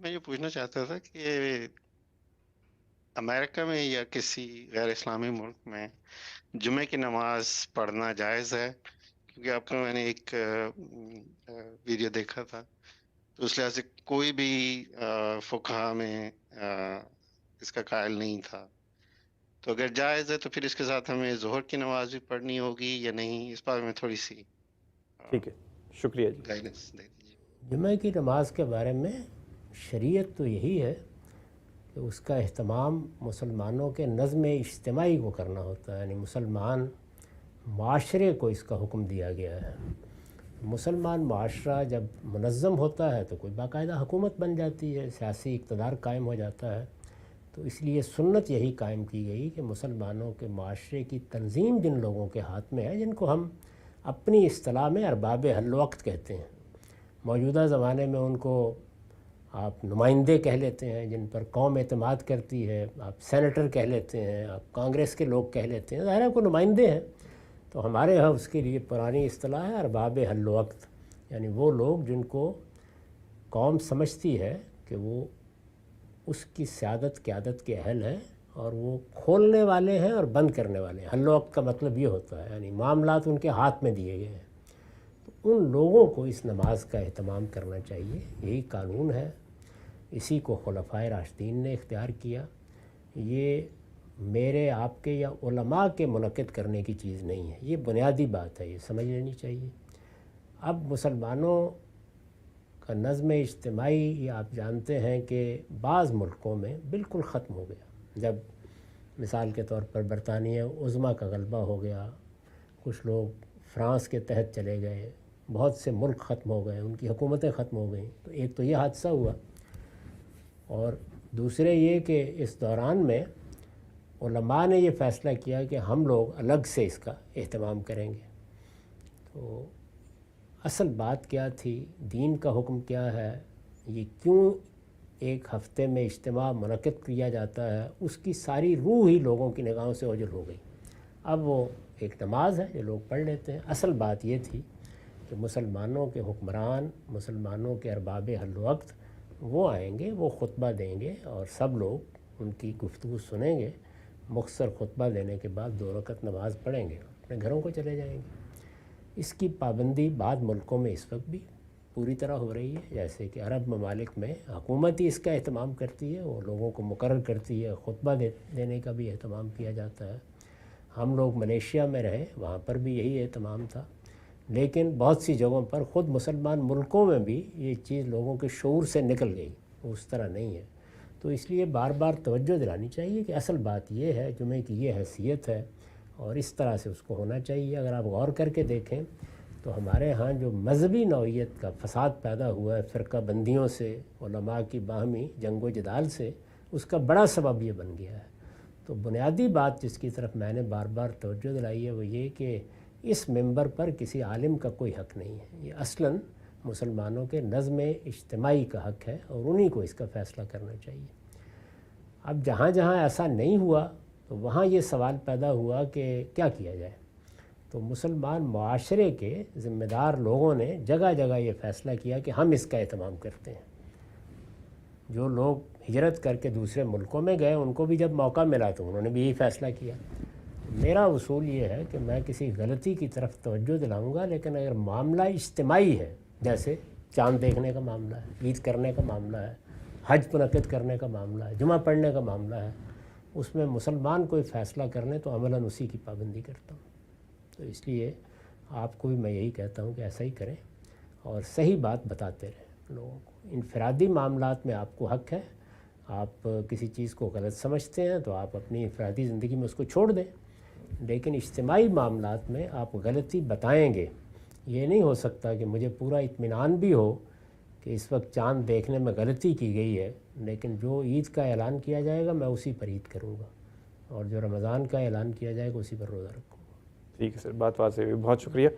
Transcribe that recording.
मैं ये पूछना चाहता था कि अमेरिका में या किसी गैर इस्लामी मुल्क में जुमे की नमाज पढ़ना जायज़ है? क्योंकि आपका मैंने एक वीडियो देखा था, तो उस लिहाज से कोई भी फुक़हा में इसका कायल नहीं था। तो अगर जायज़ है तो फिर इसके साथ हमें ज़ोहर की नमाज़ भी पढ़नी होगी या नहीं? इस बारे में थोड़ी-सी अ, ठीक है, शुक्रिया जी। गाइडेंस दे दीजिए। जुमे की नमाज के बारे में शरीयत तो यही है कि उसका अहतमाम मुसलमानों के नज़्म इज्तिमाई को करना होता है, यानी मुसलमान माशरे को इसका हुक्म दिया गया है। मुसलमान माशरा जब मुनज़्ज़म होता है तो कोई बाकायदा हुकूमत बन जाती है, सियासी इक़्तिदार कायम हो जाता है। तो इसलिए सुन्नत यही कायम की गई कि मुसलमानों के माशरे की तंज़ीम जिन लोगों के हाथ में है, जिनको हम अपनी इस्तिलाह में अरबाब हल वक्त कहते हैं, मौजूदा ज़माने में उनको आप नुमाइंदे कह लेते हैं, जिन पर कौम एतमाद करती है, आप सेनेटर कह लेते हैं, आप कांग्रेस के लोग कह लेते हैं, ज़ाहिर है को नुमाइंदे हैं। तो हमारे यहाँ उसके लिए पुरानी इस्तिलाह है अरबाब हल वक्त, यानी वो लोग जिनको कौम समझती है कि वो उसकी स्यादत क़यादत के अहल हैं और वो खोलने वाले हैं और बंद करने वाले हैं। हल वक्त का मतलब ये होता है यानी मामलात उनके हाथ में दिए गए हैं। तो उन लोगों को इस नमाज का एहतमाम करना चाहिए, यही कानून है। इसी को खुलफ़ाए राशिदीन ने इख्तियार किया। ये मेरे आपके या उलमा के मुनक़िद करने की चीज़ नहीं है, ये बुनियादी बात है, ये समझ लेनी चाहिए। अब मुसलमानों का नज़्म इज्तिमाई ये आप जानते हैं कि बाज़ मुल्कों में बिल्कुल ख़त्म हो गया। जब मिसाल के तौर पर बरतानिया उज़्मा का गलबा हो गया, कुछ लोग फ़्रांस के तहत चले गए, बहुत से मुल्क ख़त्म हो गए, उनकी हुकूमतें ख़त्म हो गईं। तो एक तो ये हादसा हुआ और दूसरे ये कि इस दौरान में उलमा ने ये फ़ैसला किया कि हम लोग अलग से इसका एहतमाम करेंगे। तो असल बात क्या थी, दीन का हुक्म क्या है, ये क्यों एक हफ़्ते में इज्तिमा मुनक़िद किया जाता है, उसकी सारी रूह ही लोगों की निगाहों से ओझल हो गई। अब वो एक नमाज है जो लोग पढ़ लेते हैं। असल बात ये थी कि मुसलमानों के हुक्मरान, मुसलमानों के अरबाब हल वक्त वो आएंगे, वो ख़ुतबा देंगे और सब लोग उनकी गुफ्तगू सुनेंगे। मुख्तसर ख़ुतबा देने के बाद 2 रकत नमाज़ पढ़ेंगे, अपने घरों को चले जाएंगे। इसकी पाबंदी बाद मुल्कों में इस वक्त भी पूरी तरह हो रही है। जैसे कि अरब ममालिक में हुकूमत ही इसका एहतमाम करती है, वो लोगों को मुकर्रर करती है, ख़ुतबा देने का भी एहतमाम किया जाता है। हम लोग मलेशिया में रहे, वहाँ पर भी यही एहतमाम था। लेकिन बहुत सी जगहों पर ख़ुद मुसलमान मुल्कों में भी ये चीज़ लोगों के शऊर से निकल गई, उस तरह नहीं है। तो इसलिए बार बार तवज्जो दिलानी चाहिए कि असल बात ये है, जुमे की ये हैसियत है और इस तरह से उसको होना चाहिए। अगर आप गौर करके देखें तो हमारे यहाँ जो मजहबी नौइयत का फसाद पैदा हुआ है फ़िरका बंदियों से, उलमा की बाहमी जंग व जदाल से, उसका बड़ा सबब ये बन गया है। तो बुनियादी बात जिसकी तरफ मैंने बार बार तवज्जो दिलाई है वो ये कि इस मिंबर पर किसी आलिम का कोई हक़ नहीं है। ये असलन मुसलमानों के नज़्म इज्तिमाई का हक़ है और उन्हीं को इसका फ़ैसला करना चाहिए। अब जहाँ जहाँ ऐसा नहीं हुआ तो वहाँ ये सवाल पैदा हुआ कि क्या किया जाए। तो मुसलमान माशरे के ज़िम्मेदार लोगों ने जगह जगह ये फ़ैसला किया कि हम इसका एहतमाम करते हैं। जो लोग हिजरत करके दूसरे मुल्कों में गए उनको भी जब मौका मिला तो उन्होंने भी यही फ़ैसला किया। मेरा उसूल ये है कि मैं किसी गलती की तरफ तवज्जो दिलाऊंगा, लेकिन अगर मामला इज्तिमाई है, जैसे चाँद देखने का मामला है, ईद करने का मामला है, हज मुनक़िद करने का मामला है, जुमा पढ़ने का मामला है, उसमें मुसलमान कोई फ़ैसला करने तो अमलन उसी की पाबंदी करता हूँ। तो इसलिए आपको भी मैं यही कहता हूँ कि ऐसा ही करें और सही बात बताते रहें लोगों को। इनफरादी मामलात में आपको हक़ है, आप किसी चीज़ को गलत समझते हैं तो आप अपनी इनफरादी ज़िंदगी में उसको छोड़ दें, लेकिन इज्तिमाई मामलात में आप गलती बताएंगे। ये नहीं हो सकता कि मुझे पूरा इत्मीनान भी हो कि इस वक्त चाँद देखने में गलती की गई है, लेकिन जो ईद का ऐलान किया जाएगा मैं उसी पर ईद करूँगा और जो रमज़ान का ऐलान किया जाएगा उसी पर रोज़ा रखूँगा। ठीक है सर, बात से भी बहुत शुक्रिया।